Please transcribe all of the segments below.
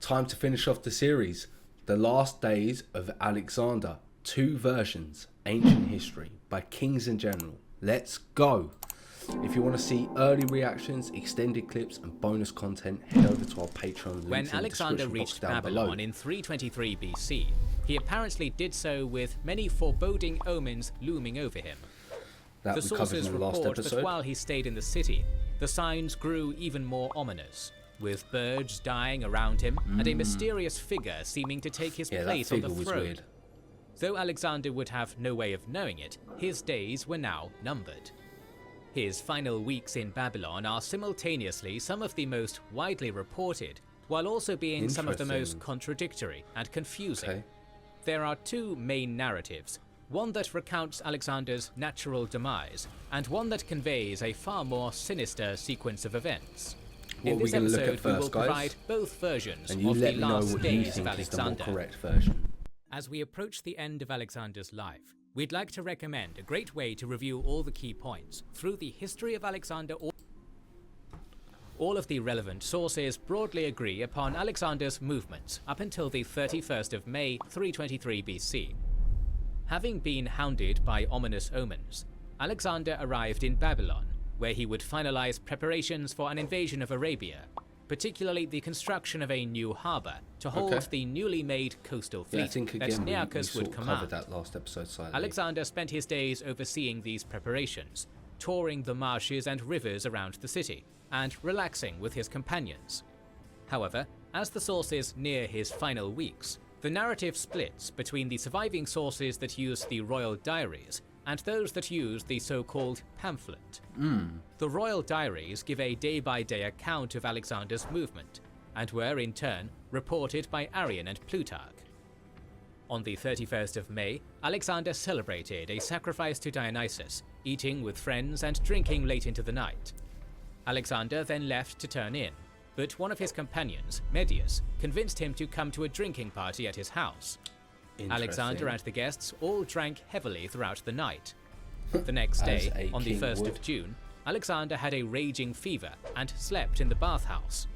time to finish off the series. The Last Days of Alexander. 2 versions. Ancient History by Kings in General. Let's go. If you want to see early reactions, extended clips and bonus content, head over to our Patreon. When Alexander reached Babylon in 323 BC, he apparently did so with many foreboding omens looming over him. That the sources report that while he stayed in the city, the signs grew even more ominous, with birds dying around him and a mysterious figure seeming to take his place on the throne. Though Alexander would have no way of knowing it, his days were now numbered. His final weeks in Babylon are simultaneously some of the most widely reported, while also being some of the most contradictory and confusing. There are 2 main narratives, one that recounts Alexander's natural demise, and one that conveys a far more sinister sequence of events. In this episode, we will provide both versions of the last days of Alexander. As we approach the end of Alexander's life, we'd like to recommend a great way to review all the key points through the history of Alexander. All of the relevant sources broadly agree upon Alexander's movements up until the 31st of May 323 BC. Having been hounded by ominous omens, Alexander arrived in Babylon, where he would finalize preparations for an invasion of Arabia, particularly the construction of a new harbour to hold the newly made coastal fleet that Nearchus would command. Alexander spent his days overseeing these preparations, touring the marshes and rivers around the city, and relaxing with his companions. However, as the sources near his final weeks, the narrative splits between the surviving sources that use the royal diaries and those that use the so-called pamphlet. The royal diaries give a day-by-day account of Alexander's movement, and were in turn reported by Arrian and Plutarch. On the 31st of May, Alexander celebrated a sacrifice to Dionysus, eating with friends and drinking late into the night. Alexander then left to turn in, but one of his companions, Medius, convinced him to come to a drinking party at his house. Alexander and the guests all drank heavily throughout the night. The next day, on the 1st of June, Alexander had a raging fever and slept in the bathhouse.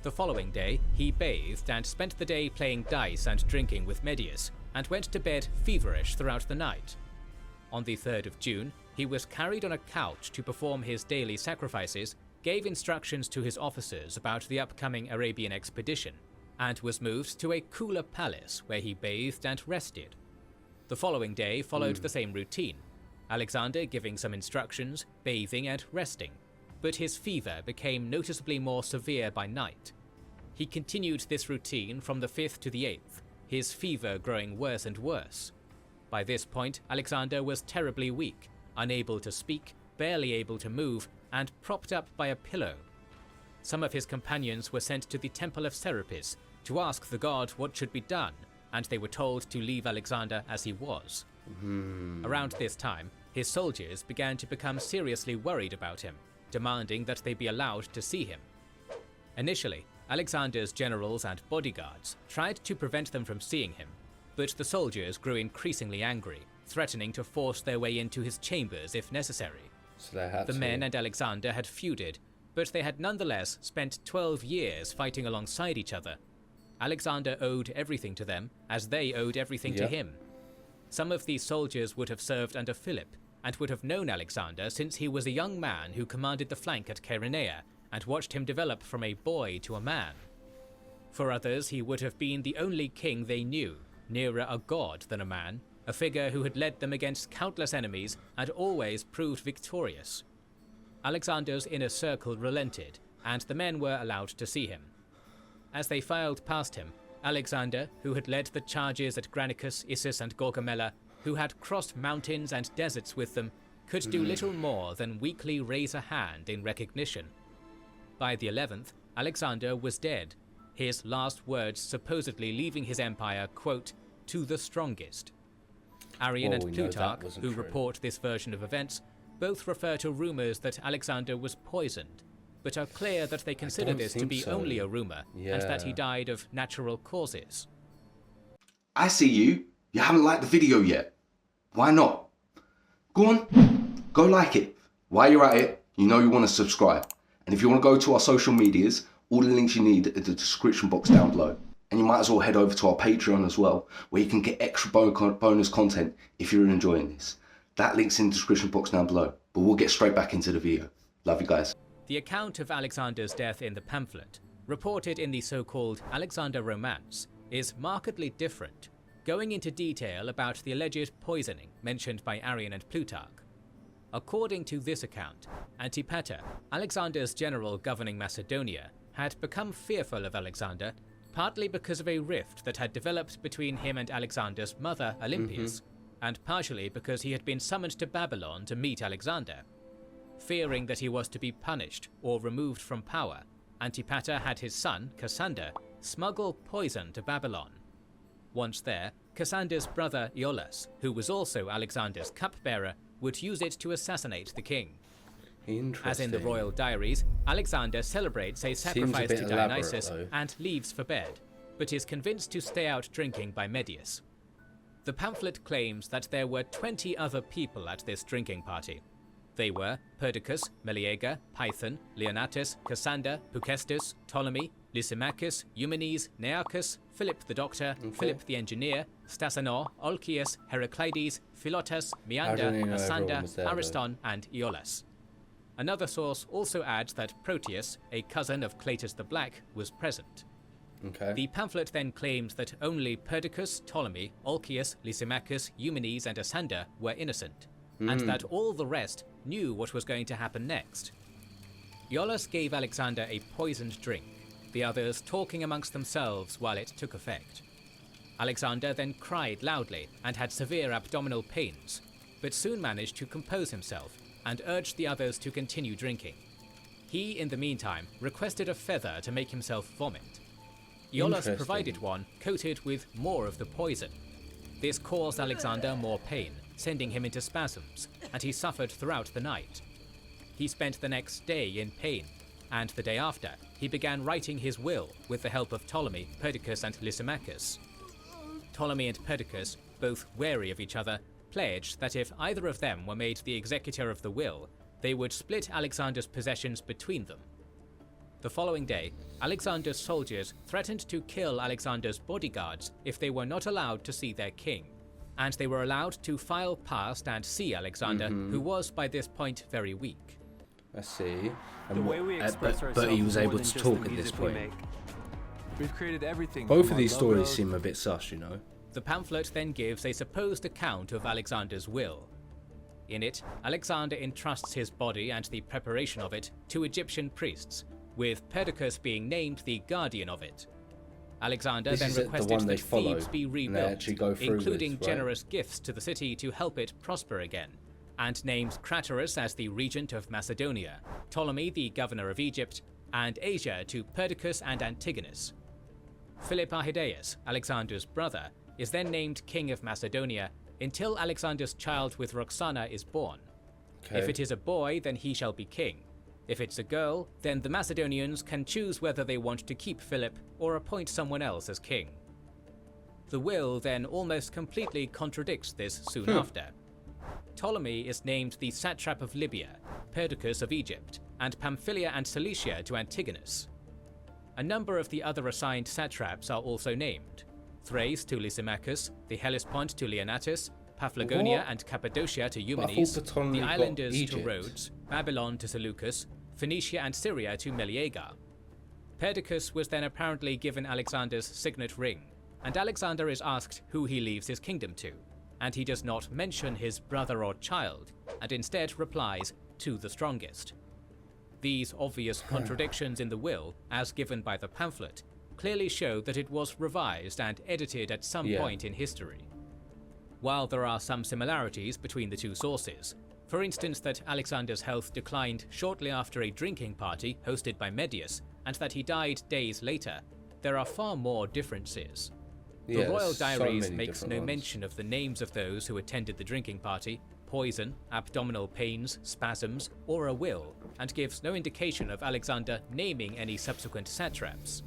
The following day, he bathed and spent the day playing dice and drinking with Medius, and went to bed feverish throughout the night. On the 3rd of June, he was carried on a couch to perform his daily sacrifices, gave instructions to his officers about the upcoming Arabian expedition, and was moved to a cooler palace where he bathed and rested. The following day followed the same routine, Alexander giving some instructions, bathing and resting, but his fever became noticeably more severe by night. He continued this routine from the 5th to the 8th, his fever growing worse and worse. By this point, Alexander was terribly weak, unable to speak, barely able to move, and propped up by a pillow. Some of his companions were sent to the Temple of Serapis to ask the god what should be done, and they were told to leave Alexander as he was. Around this time, his soldiers began to become seriously worried about him, demanding that they be allowed to see him. Initially, Alexander's generals and bodyguards tried to prevent them from seeing him, but the soldiers grew increasingly angry, threatening to force their way into his chambers if necessary. The men and Alexander had feuded, but they had nonetheless spent 12 years fighting alongside each other. Alexander owed everything to them, as they owed everything to him. Some of these soldiers would have served under Philip, and would have known Alexander since he was a young man who commanded the flank at Chaeronea, and watched him develop from a boy to a man. For others, he would have been the only king they knew, nearer a god than a man, a figure who had led them against countless enemies and always proved victorious. Alexander's inner circle relented, and the men were allowed to see him. As they filed past him, Alexander, who had led the charges at Granicus, Issus and Gaugamela, who had crossed mountains and deserts with them, could do little more than weakly raise a hand in recognition. By the 11th, Alexander was dead, his last words supposedly leaving his empire, quote, "to the strongest." Arrian and Plutarch, who report this version of events, both refer to rumors that Alexander was poisoned, but are clear that they consider this to be only a rumor, and that he died of natural causes. I see you. You haven't liked the video yet. Why not? Go on, go like it. While you're at it, you know you want to subscribe. And if you want to go to our social medias, All the links you need are in the description box down below. And you might as well head over to our Patreon as well, where you can get extra bonus content if you're enjoying this. That link's in the description box down below. But we'll get straight back into the video. Love you guys. The account of Alexander's death in the pamphlet, reported in the so-called Alexander Romance, is markedly different, going into detail about the alleged poisoning mentioned by Arrian and Plutarch. According to this account, Antipater, Alexander's general governing Macedonia, had become fearful of Alexander, partly because of a rift that had developed between him and Alexander's mother, Olympias, and partially because he had been summoned to Babylon to meet Alexander. Fearing that he was to be punished or removed from power, Antipater had his son, Cassander, smuggle poison to Babylon. Once there, Cassander's brother Iollas, who was also Alexander's cupbearer, would use it to assassinate the king. As in the royal diaries, Alexander celebrates a sacrifice to Dionysus and leaves for bed, but is convinced to stay out drinking by Medius. The pamphlet claims that there were 20 other people at this drinking party. They were Perdiccas, Meleager, Python, Leonatus, Cassander, Pucestus, Ptolemy, Lysimachus, Eumenes, Nearchus, Philip the doctor, Philip the engineer, Stasanor, Olcius, Heraclides, Philotas, Meander, Asander, Ariston, and Iollas. Another source also adds that Proteus, a cousin of Cletus the Black, was present. The pamphlet then claims that only Perdiccas, Ptolemy, Olcius, Lysimachus, Eumenes, and Asander were innocent, and that all the rest knew what was going to happen next. Iollas gave Alexander a poisoned drink, the others talking amongst themselves while it took effect. Alexander then cried loudly and had severe abdominal pains, but soon managed to compose himself and urged the others to continue drinking. He, in the meantime, requested a feather to make himself vomit. Iollas provided one coated with more of the poison. This caused Alexander more pain, sending him into spasms, and he suffered throughout the night. He spent the next day in pain, and the day after, he began writing his will with the help of Ptolemy, Perdiccas, and Lysimachus. Ptolemy and Perdiccas, both wary of each other, pledged that if either of them were made the executor of the will, they would split Alexander's possessions between them. The following day, Alexander's soldiers threatened to kill Alexander's bodyguards if they were not allowed to see their king, and they were allowed to file past and see Alexander, who was by this point very weak. I see. The way we express but he was able to talk at this point. We've created everything. Both of these stories seem a bit sus, you know. The pamphlet then gives a supposed account of Alexander's will. In it, Alexander entrusts his body and the preparation of it to Egyptian priests, with Perdiccas being named the guardian of it. Alexander then requested that Thebes be rebuilt, including generous gifts to the city to help it prosper again, and named Craterus as the regent of Macedonia, Ptolemy the governor of Egypt, and Asia to Perdiccas and Antigonus. Philip Arrhidaeus, Alexander's brother, is then named king of Macedonia until Alexander's child with Roxana is born. If it is a boy, then he shall be king. If it's a girl, then the Macedonians can choose whether they want to keep Philip or appoint someone else as king. The will then almost completely contradicts this soon after. Ptolemy is named the satrap of Libya, Perdiccas of Egypt, and Pamphylia and Cilicia to Antigonus. A number of the other assigned satraps are also named: Thrace to Lysimachus, the Hellespont to Leonatus, Paphlagonia and Cappadocia to Eumenes, the islanders to Rhodes, Babylon to Seleucus, Phoenicia and Syria to Meleager. Perdiccas was then apparently given Alexander's signet ring, and Alexander is asked who he leaves his kingdom to, and he does not mention his brother or child, and instead replies, to the strongest. These obvious contradictions in the will, as given by the pamphlet, clearly show that it was revised and edited at some point in history. While there are some similarities between the two sources, for instance that Alexander's health declined shortly after a drinking party hosted by Medius, and that he died days later, there are far more differences. The royal diaries makes no mention of the names of those who attended the drinking party, poison, abdominal pains, spasms, or a will, and gives no indication of Alexander naming any subsequent satraps.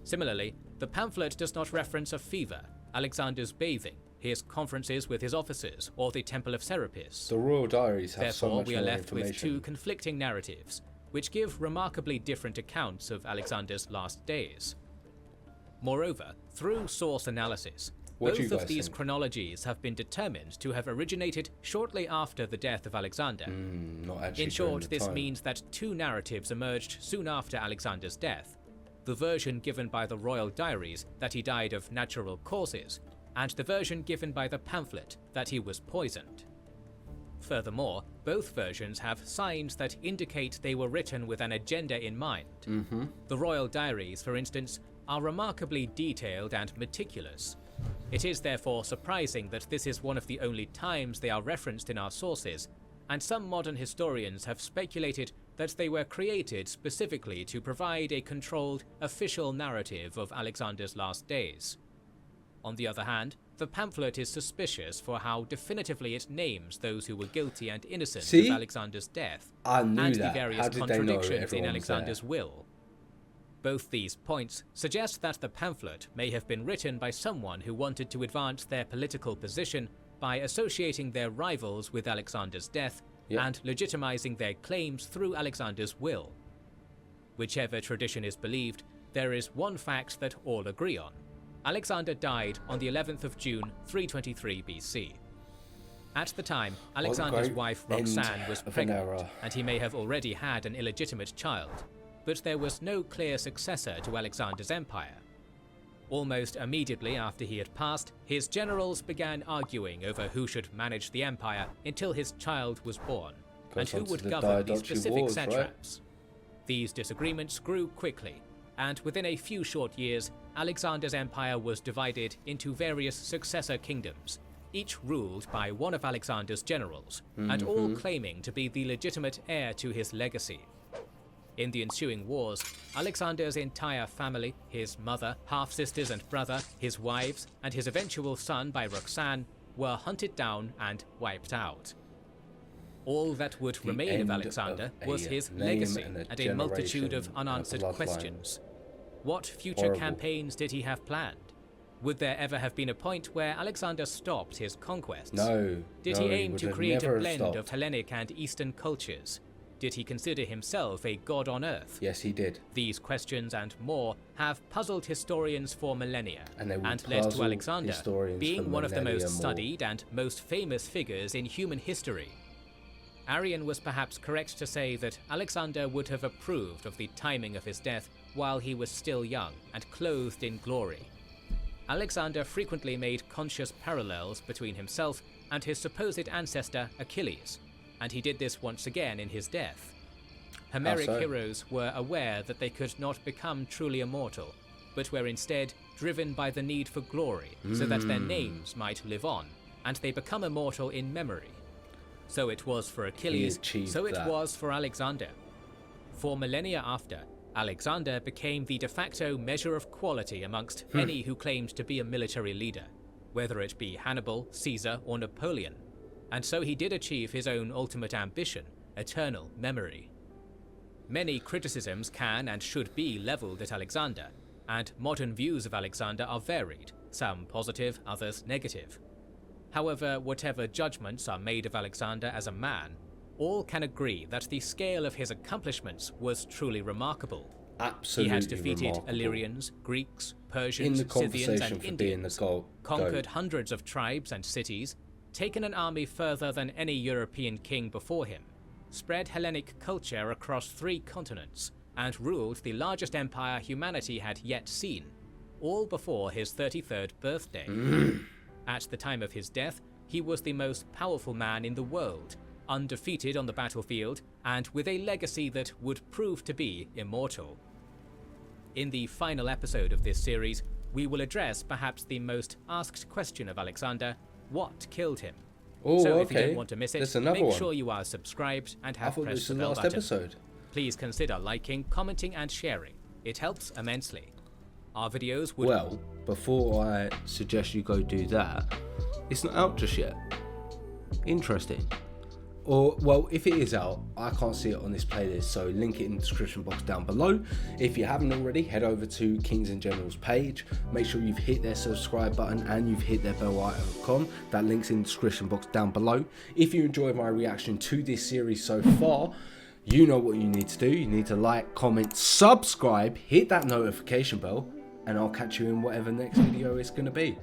Similarly, the pamphlet does not reference a fever, Alexander's bathing, his conferences with his officers, or the Temple of Serapis. The royal diaries have so much more information. Therefore, we are left with two conflicting narratives, which give remarkably different accounts of Alexander's last days. Moreover, through source analysis, both of these chronologies have been determined to have originated shortly after the death of Alexander. In short, this means that two narratives emerged soon after Alexander's death: the version given by the royal diaries that he died of natural causes, and the version given by the pamphlet that he was poisoned. Furthermore, both versions have signs that indicate they were written with an agenda in mind. The royal diaries, for instance, are remarkably detailed and meticulous. It is therefore surprising that this is one of the only times they are referenced in our sources, and some modern historians have speculated that they were created specifically to provide a controlled, official narrative of Alexander's last days. On the other hand, the pamphlet is suspicious for how definitively it names those who were guilty and innocent of Alexander's death, and the various contradictions in Alexander's will. Both these points suggest that the pamphlet may have been written by someone who wanted to advance their political position by associating their rivals with Alexander's death and legitimizing their claims through Alexander's will. Whichever tradition is believed, there is one fact that all agree on. Alexander died on the 11th of June, 323 BC. At the time, Alexander's wife Roxanne was pregnant, and he may have already had an illegitimate child, but there was no clear successor to Alexander's empire. Almost immediately after he had passed, his generals began arguing over who should manage the empire until his child was born, and who would govern the specific satraps. These disagreements grew quickly, and within a few short years, Alexander's empire was divided into various successor kingdoms, each ruled by one of Alexander's generals, and all claiming to be the legitimate heir to his legacy. In the ensuing wars, Alexander's entire family, his mother, half-sisters and brother, his wives, and his eventual son by Roxanne were hunted down and wiped out. All that would remain of Alexander was his legacy and a multitude of unanswered questions. What future campaigns did he have planned? Would there ever have been a point where Alexander stopped his conquests? No. Did he aim to create a blend of Hellenic and Eastern cultures? Did he consider himself a god on earth? Yes, he did. These questions and more have puzzled historians for millennia, and led to Alexander being one of the most studied and most famous figures in human history. Arrian was perhaps correct to say that Alexander would have approved of the timing of his death while he was still young and clothed in glory. Alexander frequently made conscious parallels between himself and his supposed ancestor Achilles, and he did this once again in his death. Homeric heroes were aware that they could not become truly immortal, but were instead driven by the need for glory so that their names might live on, and they become immortal in memory. So it was for Achilles, so it was for Alexander. For millennia after, Alexander became the de facto measure of quality amongst any who claimed to be a military leader, whether it be Hannibal, Caesar, or Napoleon. And so he did achieve his own ultimate ambition, eternal memory. Many criticisms can and should be leveled at Alexander, and modern views of Alexander are varied, some positive, others negative. However, whatever judgments are made of Alexander as a man, all can agree that the scale of his accomplishments was truly remarkable. Absolutely he had defeated remarkable. Illyrians, Greeks, Persians, Scythians, and Indians, conquered goat. hundreds of tribes and cities, taken an army further than any European king before him, spread Hellenic culture across 3 continents, and ruled the largest empire humanity had yet seen, all before his 33rd birthday. At the time of his death, he was the most powerful man in the world, undefeated on the battlefield, and with a legacy that would prove to be immortal. In the final episode of this series, we will address perhaps the most asked question of Alexander: what killed him? So if you don't want to miss it, make sure you are subscribed and have pressed the bell button. Please consider liking, commenting and sharing. It helps immensely. Our videos would... Well, before I suggest you go do that, it's not out just yet. Interesting. Or, well, if it is out, I can't see it on this playlist, so link it in the description box down below. If you haven't already, head over to Kings and Generals page. Make sure you've hit their subscribe button and you've hit their bell icon. That link's in the description box down below. If you enjoyed my reaction to this series so far, You know what you need to do. You need to like, comment, subscribe, hit that notification bell, and I'll catch you in whatever next video it's going to be.